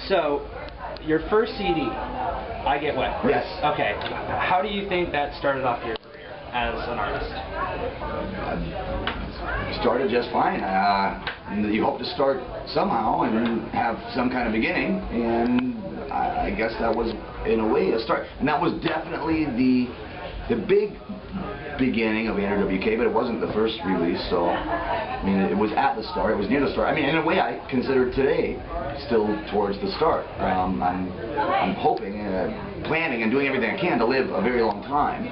So, your first CD, I Get Wet. Yes. Okay. How do you think that started off your career as an artist? Started just fine. You hope to start somehow and have some kind of beginning, and I guess that was, in a way, a start. And that was definitely the big beginning of Andrew WK, but it wasn't the first release, so I mean, it was at the start, it was near the start. I mean, in a way, I consider today still towards the start. I'm hoping, planning, and doing everything I can to live a very long time,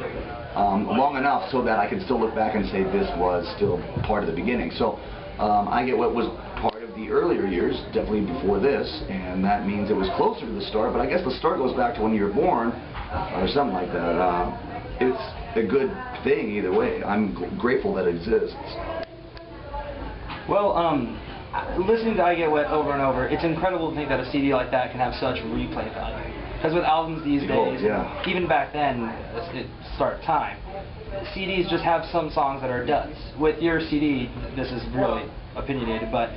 long enough so that I can still look back and say this was still part of the beginning. So I Get Wet was part of the earlier years, definitely before this, and that means it was closer to the start, but I guess the start goes back to when you were born, or something like that. It's a good thing either way. I'm grateful that it exists. Well, listening to I Get Wet over and over, it's incredible to think that a CD like that can have such replay value. Because with albums these days, even back then, at start time, CDs just have some songs that are duds. With your CD, this is really opinionated, but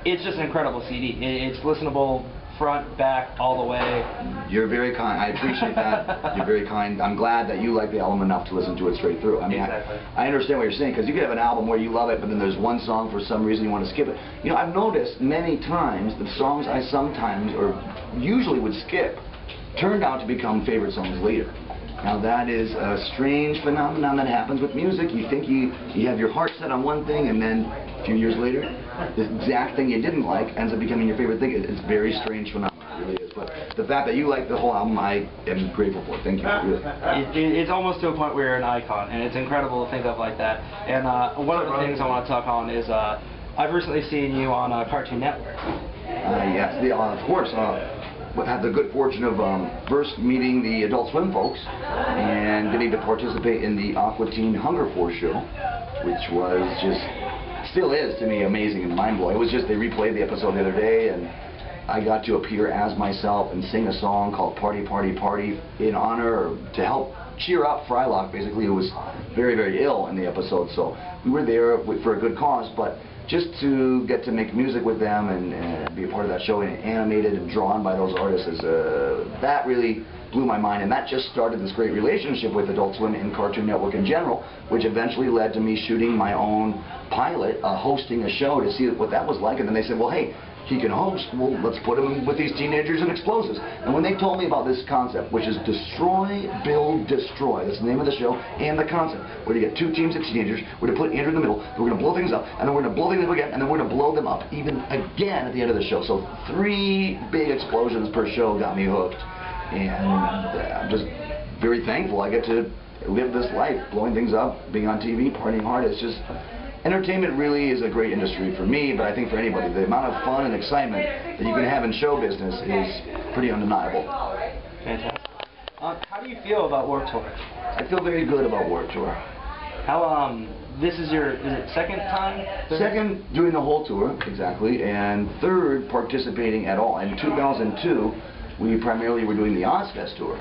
it's just an incredible CD. It's listenable front, back, all the way. You're very kind. I appreciate that. You're very kind. I'm glad that you like the album enough to listen to it straight through. I mean, exactly. I understand what you're saying, because you could have an album where you love it, but then there's one song for some reason you want to skip it. You know, I've noticed many times the songs I sometimes, or usually would skip, turned out to become favorite songs later. Now that is a strange phenomenon that happens with music. You think you have your heart set on one thing, and then a few years later, the exact thing you didn't like ends up becoming your favorite thing. It's a very strange phenomenon, it really is. But the fact that you like the whole album, I am grateful for. Thank you. Really. It's almost to a point where you're an icon, and it's incredible to think of like that. And one of the things I want to talk on is I've recently seen you on Cartoon Network. Yes, of course. Had the good fortune of first meeting the Adult Swim folks and getting to participate in the Aqua Teen Hunger Force show, which was just, still is to me, amazing and mind-blowing. It was just, they replayed the episode the other day, and I got to appear as myself and sing a song called Party, Party, Party in honor, to help cheer up Frylock, basically, who was very, very ill in the episode. So we were there for a good cause, but just to get to make music with them and be a part of that show and animated and drawn by those artists, that really blew my mind, and that just started this great relationship with Adult Swim and Cartoon Network in general, which eventually led to me shooting my own pilot, hosting a show to see what that was like. And then they said, well, hey, he can host, well, let's put him with these teenagers and explosives. And when they told me about this concept, which is Destroy, Build, Destroy, that's the name of the show, and the concept, where you get two teams of teenagers, we're going to put Andrew in the middle, we're going to blow things up, and then we're going to blow things up again, and then we're going to blow them up even again at the end of the show. So 3 big explosions per show got me hooked. And I'm just very thankful I get to live this life, blowing things up, being on TV, partying hard. It's just, entertainment really is a great industry for me, but I think for anybody. The amount of fun and excitement that you can have in show business is pretty undeniable. Fantastic. How do you feel about Warped Tour? I feel very good about Warped Tour. How, this is it second time? Third? Second, doing the whole tour, exactly, and third, participating at all. In 2002, we primarily were doing the Ozfest tour.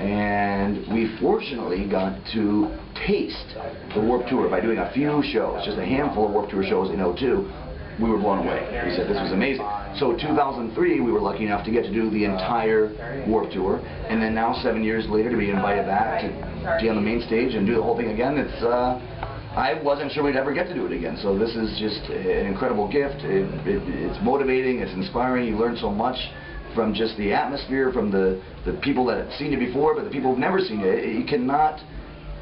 And we fortunately got to taste the Warped Tour by doing a few shows, just a handful of Warped Tour shows in 2002. We were blown away. We said this was amazing. So 2003, we were lucky enough to get to do the entire Warped Tour, and then now 7 years later to be invited back to be on the main stage and do the whole thing again. It's I wasn't sure we'd ever get to do it again. So this is just an incredible gift. It's motivating. It's inspiring. You learn so much from just the atmosphere, from the people that have seen it before, but the people who've never seen it. You cannot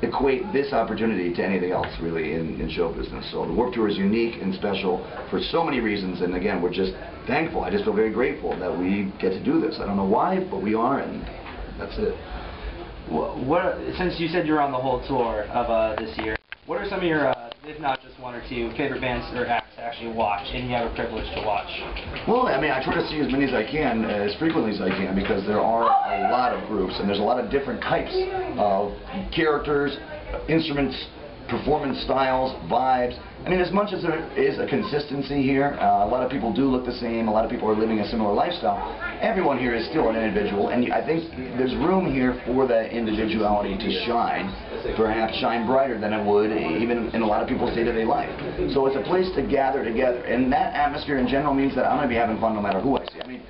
equate this opportunity to anything else, really, in show business. So the Warped Tour is unique and special for so many reasons, and again, we're just thankful. I just feel very grateful that we get to do this. I don't know why, but we are, and that's it. Since you said you're on the whole tour of this year, what are some of your, if not just one or two, favorite bands or acts to actually watch, and you have a privilege to watch? Well, I mean, I try to see as many as I can, as frequently as I can, because there are a lot of groups, and there's a lot of different types of characters, instruments, performance styles, vibes. I mean, as much as there is a consistency here, a lot of people do look the same, a lot of people are living a similar lifestyle, everyone here is still an individual, and I think there's room here for that individuality to shine, perhaps shine brighter than it would even in a lot of people's day-to-day life. So it's a place to gather together, and that atmosphere in general means that I'm going to be having fun no matter who I see. I mean,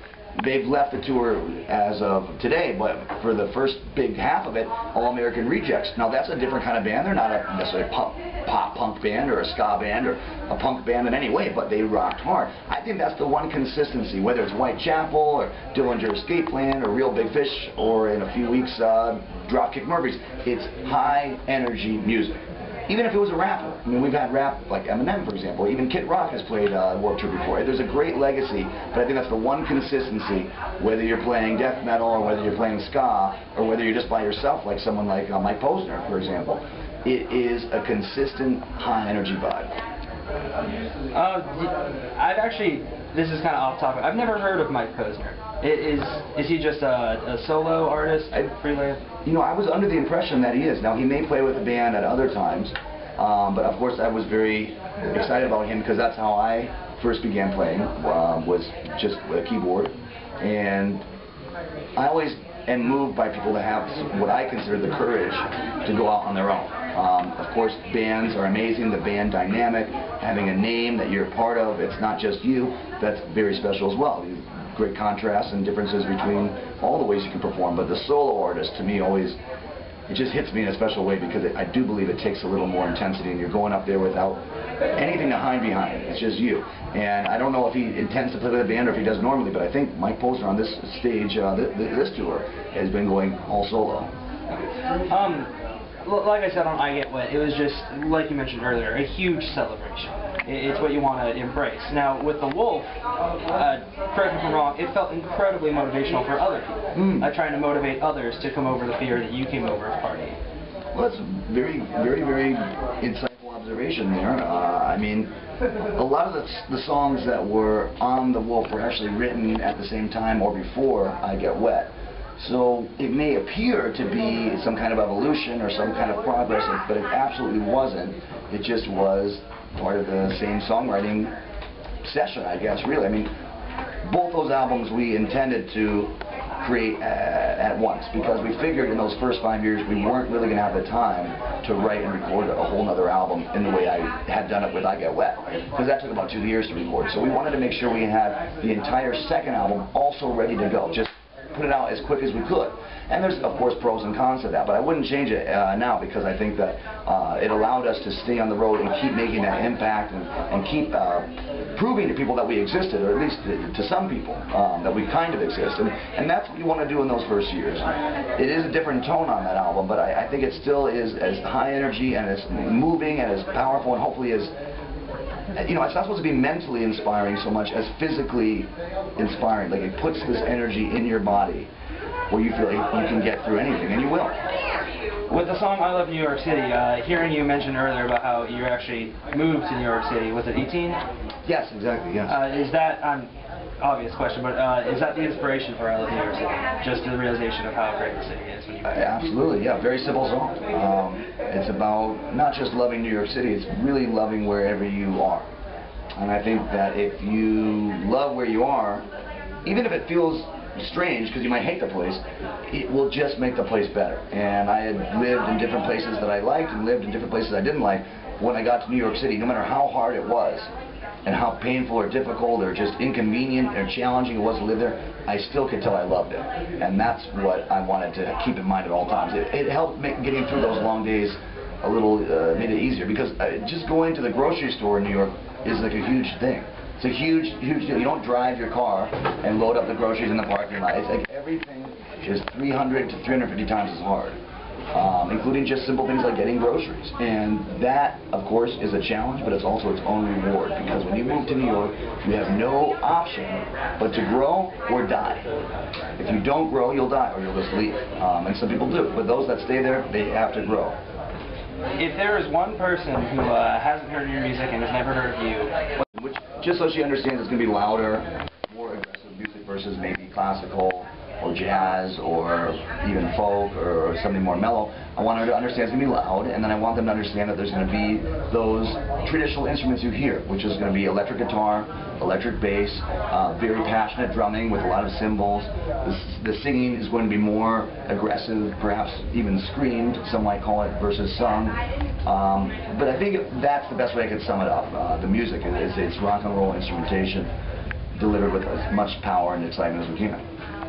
they've left the tour as of today, but for the first big half of it, All American Rejects. Now that's a different kind of band. They're not a necessarily pop punk band or a ska band or a punk band in any way, but they rocked hard. I think that's the one consistency, whether it's Whitechapel or Dillinger Escape Plan or Real Big Fish or in a few weeks Dropkick Murphys. It's high energy music. Even if it was a rapper. I mean, we've had rap like Eminem, for example. Even Kid Rock has played Warped Tour before. There's a great legacy, but I think that's the one consistency, whether you're playing death metal or whether you're playing ska or whether you're just by yourself, like someone like Mike Posner, for example. It is a consistent high energy vibe. I've actually, this is kind of off topic, I've never heard of Mike Posner. Is he just a solo artist, freelance? You know, I was under the impression that he is. Now, he may play with the band at other times, but of course I was very excited about him because that's how I first began playing, was just a keyboard. And I always am moved by people that have what I consider the courage to go out on their own. Of course, bands are amazing, the band dynamic, having a name that you're a part of, it's not just you, that's very special as well. Great contrasts and differences between all the ways you can perform, but the solo artist, to me, always, it just hits me in a special way because I do believe it takes a little more intensity and you're going up there without anything to hide behind. It's just you. And I don't know if he intends to play with a band or if he does normally, but I think Mike Posner on this stage, this tour, has been going all solo. Like I said on I Get Wet, it was just, like you mentioned earlier, a huge celebration. It's what you want to embrace. Now, with The Wolf, correct me if I'm wrong, it felt incredibly motivational for other people. Trying to motivate others to come over the fear that you came over as party. Well, that's very, very, very insightful observation there. I mean, a lot of the songs that were on The Wolf were actually written at the same time or before I Get Wet. So it may appear to be some kind of evolution or some kind of progress, but it absolutely wasn't. It just was part of the same songwriting session, I guess, really. I mean, both those albums we intended to create at once because we figured in those first 5 years we weren't really going to have the time to write and record a whole other album in the way I had done it with I Get Wet, because that took about 2 years to record. So we wanted to make sure we had the entire second album also ready to go. Just put it out as quick as we could. And there's, of course, pros and cons to that, but I wouldn't change it now because I think that it allowed us to stay on the road and keep making that impact and keep proving to people that we existed, or at least to some people, that we kind of exist. And that's what you want to do in those first years. It is a different tone on that album, but I think it still is as high energy and as moving and as powerful and hopefully as, you know, it's not supposed to be mentally inspiring so much as physically inspiring. Like, it puts this energy in your body where you feel like you can get through anything, and you will. With the song I Love New York City, hearing you mention earlier about how you actually moved to New York City, was it 18? Yes, exactly, yes. Is that, obvious question, but is that the inspiration for I Love New York City? Just the realization of how great the city is when you moved? Absolutely, yeah, very simple song. It's about not just loving New York City, it's really loving wherever you are. And I think that if you love where you are, even if it feels strange because you might hate the place, it will just make the place better. And I had lived in different places that I liked and lived in different places I didn't like. When I got to New York City, no matter how hard it was and how painful or difficult or just inconvenient or challenging it was to live there, I still could tell I loved it. And that's what I wanted to keep in mind at all times. It helped make getting through those long days a little, made it easier, because just going to the grocery store in New York is like a huge thing. It's a huge, huge deal. You don't drive your car and load up the groceries in the parking lot. It's like everything is 300 to 350 times as hard, including just simple things like getting groceries. And that, of course, is a challenge, but it's also its own reward, because when you move to New York, you have no option but to grow or die. If you don't grow, you'll die, or you'll just leave. And some people do, but those that stay there, they have to grow. If there is one person who hasn't heard your music and has never heard of you, just so she understands, it's going to be louder, more aggressive music versus maybe classical or jazz or even folk or something more mellow. I want her to understand it's going to be loud, and then I want them to understand that there's going to be those traditional instruments you hear, which is going to be electric guitar, electric bass, very passionate drumming with a lot of cymbals. The singing is going to be more aggressive, perhaps even screamed, some might call it, versus sung. But I think that's the best way I could sum it up. The music, it's rock and roll instrumentation. delivered with as much power and excitement as we can.